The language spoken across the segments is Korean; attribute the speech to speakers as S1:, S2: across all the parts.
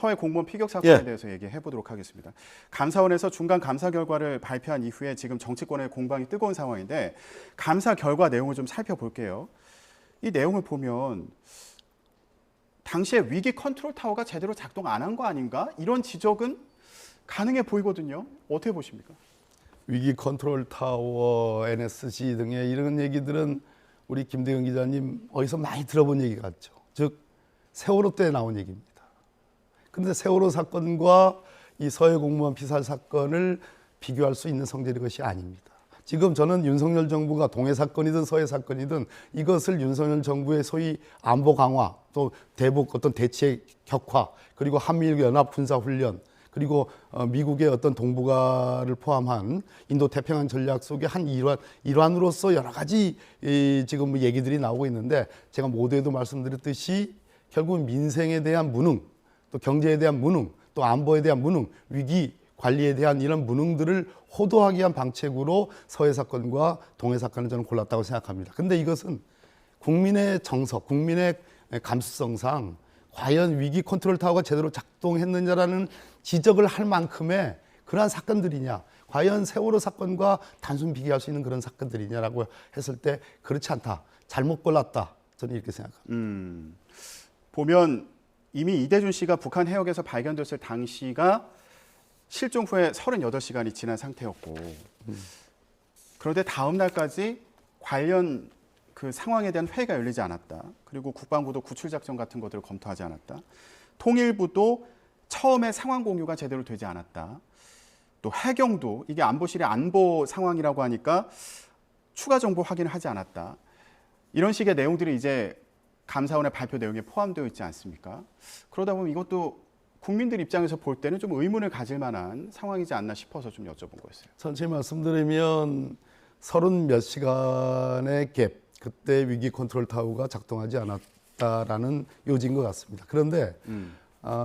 S1: 서해 공무원 피격 사건에
S2: 예.
S1: 대해서 얘기해 보도록 하겠습니다. 감사원에서 중간 감사 결과를 발표한 이후에 지금 정치권의 공방이 뜨거운 상황인데 감사 결과 내용을 좀 살펴볼게요. 이 내용을 보면 당시에 위기 컨트롤 타워가 제대로 작동 안 한 거 아닌가? 이런 지적은 가능해 보이거든요. 어떻게 보십니까?
S2: 위기 컨트롤 타워, NSC 등의 이런 얘기들은 우리 김대경 기자님 어디서 많이 들어본 얘기 같죠. 즉 세월호 때 나온 얘기입니다. 그런데 세월호 사건과 이 서해 공무원 피살 사건을 비교할 수 있는 성질의 것이 아닙니다. 지금 저는 윤석열 정부가 동해 사건이든 서해 사건이든 이것을 윤석열 정부의 소위 안보 강화, 또 대북 어떤 대치의 격화, 그리고 한미일 연합 군사 훈련, 그리고 미국의 어떤 동북아를 포함한 인도 태평양 전략 속의 한 일환으로서 여러 가지 지금 얘기들이 나오고 있는데, 제가 모두에도 말씀드렸듯이 결국 민생에 대한 무능, 또 경제에 대한 무능, 또 안보에 대한 무능, 위기 관리에 대한 이런 무능들을 호도하기 위한 방책으로 서해 사건과 동해 사건을 저는 골랐다고 생각합니다. 그런데 이것은 국민의 정서, 국민의 감수성상 과연 위기 컨트롤 타워가 제대로 작동했느냐라는 지적을 할 만큼의 그러한 사건들이냐, 과연 세월호 사건과 단순 비교할 수 있는 그런 사건들이냐라고 했을 때 그렇지 않다, 잘못 골랐다, 저는 이렇게 생각합니다.
S1: 보면 이미 이대준 씨가 북한 해역에서 발견됐을 당시가 실종 후에 38시간이 지난 상태였고, 그런데 다음 날까지 관련 그 상황에 대한 회의가 열리지 않았다. 그리고 국방부도 구출 작전 같은 것들을 검토하지 않았다. 통일부도 처음에 상황 공유가 제대로 되지 않았다. 또 해경도 이게 안보실의 안보 상황이라고 하니까 추가 정보 확인을 하지 않았다. 이런 식의 내용들이 이제 감사원의 발표 내용에 포함되어 있지 않습니까? 그러다 보면 이것도 국민들 입장에서 볼 때는 좀 의문을 가질 만한 상황이지 않나 싶어서 좀 여쭤본 거였어요.
S2: 천천히 말씀드리면 30몇 시간의 갭, 그때 위기 컨트롤 타워가 작동하지 않았다라는 요지인 것 같습니다. 그런데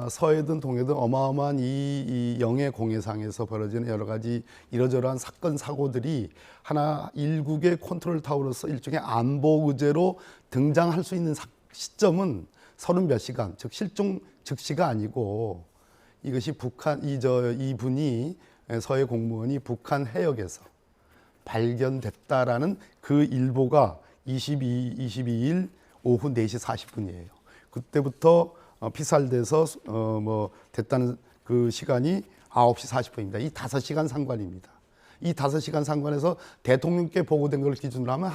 S2: 서해든 동해든 어마어마한 이 영해 공해상에서 벌어지는 여러 가지 이러저러한 사건 사고들이 하나 일국의 컨트롤 타워로서 일종의 안보 의제로 등장할 수 있는 시점은 30몇 시간, 즉 실종 즉시가 아니고, 이것이 북한 이분이 서해 공무원이 북한 해역에서 발견됐다라는 그 일보가 22일 오후 4시 40분이에요. 그때부터 피살돼서 됐다는 그 시간이 9시 40분입니다. 이 5시간 상관입니다. 이 5시간 상관에서 대통령께 보고된 걸 기준으로 하면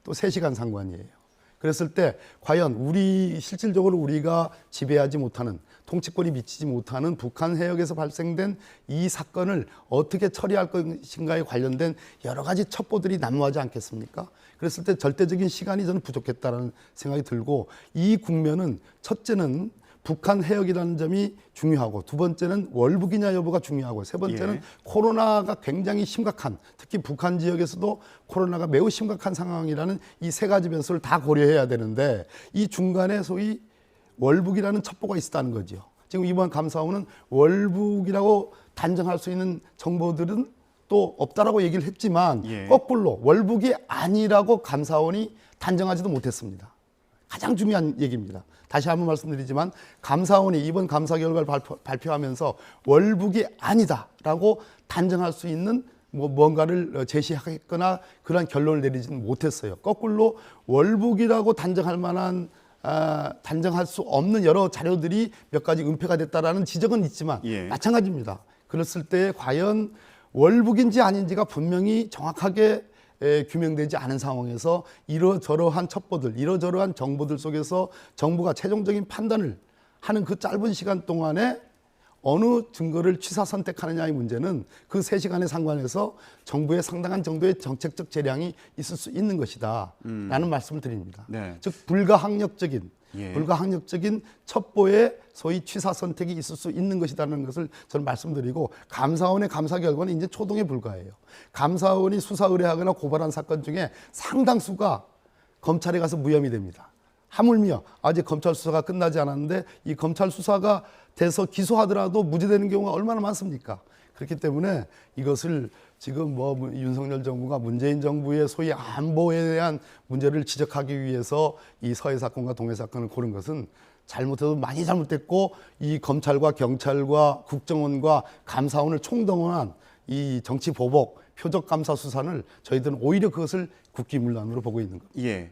S2: 또 3시간 상관이에요. 그랬을 때 과연 실질적으로 우리가 지배하지 못하는, 통치권이 미치지 못하는 북한 해역에서 발생된 이 사건을 어떻게 처리할 것인가에 관련된 여러 가지 첩보들이 난무하지 않겠습니까? 그랬을 때 절대적인 시간이 저는 부족했다는 생각이 들고, 이 국면은 첫째는 북한 해역이라는 점이 중요하고, 두 번째는 월북이냐 여부가 중요하고, 세 번째는 코로나가 굉장히 심각한, 특히 북한 지역에서도 코로나가 매우 심각한 상황이라는 이 세 가지 변수를 다 고려해야 되는데, 이 중간에 소위 월북이라는 첩보가 있었다는 거죠. 지금 이번 감사원은 월북이라고 단정할 수 있는 정보들은 또 없다라고 얘기를 했지만, 거꾸로 월북이 아니라고 감사원이 단정하지도 못했습니다. 가장 중요한 얘기입니다. 다시 한번 말씀드리지만, 감사원이 이번 감사 결과를 발표하면서 월북이 아니다라고 단정할 수 있는 뭔가를 제시하거나 그런 결론을 내리지는 못했어요. 거꾸로 월북이라고 단정할 수 없는 여러 자료들이 몇 가지 은폐가 됐다라는 지적은 있지만, 마찬가지입니다. 그랬을 때 과연 월북인지 아닌지가 분명히 정확하게 규명되지 않은 상황에서 이러저러한 첩보들, 이러저러한 정보들 속에서 정부가 최종적인 판단을 하는 그 짧은 시간 동안에 어느 증거를 취사 선택하느냐의 문제는 그 3시간에 상관해서 정부의 상당한 정도의 정책적 재량이 있을 수 있는 것이다 라는 말씀을 드립니다. 즉 불가항력적인 첩보의 소위 취사 선택이 있을 수 있는 것이라는 것을 저는 말씀드리고, 감사원의 감사 결과는 이제 초동에 불과해요. 감사원이 수사 의뢰하거나 고발한 사건 중에 상당수가 검찰에 가서 무혐의 됩니다. 하물며 아직 검찰 수사가 끝나지 않았는데 이 검찰 수사가 돼서 기소하더라도 무죄되는 경우가 얼마나 많습니까? 그렇기 때문에 이것을 지금 윤석열 정부가 문재인 정부의 소위 안보에 대한 문제를 지적하기 위해서 이 서해 사건과 동해 사건을 고른 것은 잘못해도 많이 잘못됐고 이 검찰과 경찰과 국정원과 감사원을 총동원한 이 정치 보복 표적 감사 수사를 저희들은 오히려 그것을 국기문란으로 보고 있는 겁니다.
S1: 예.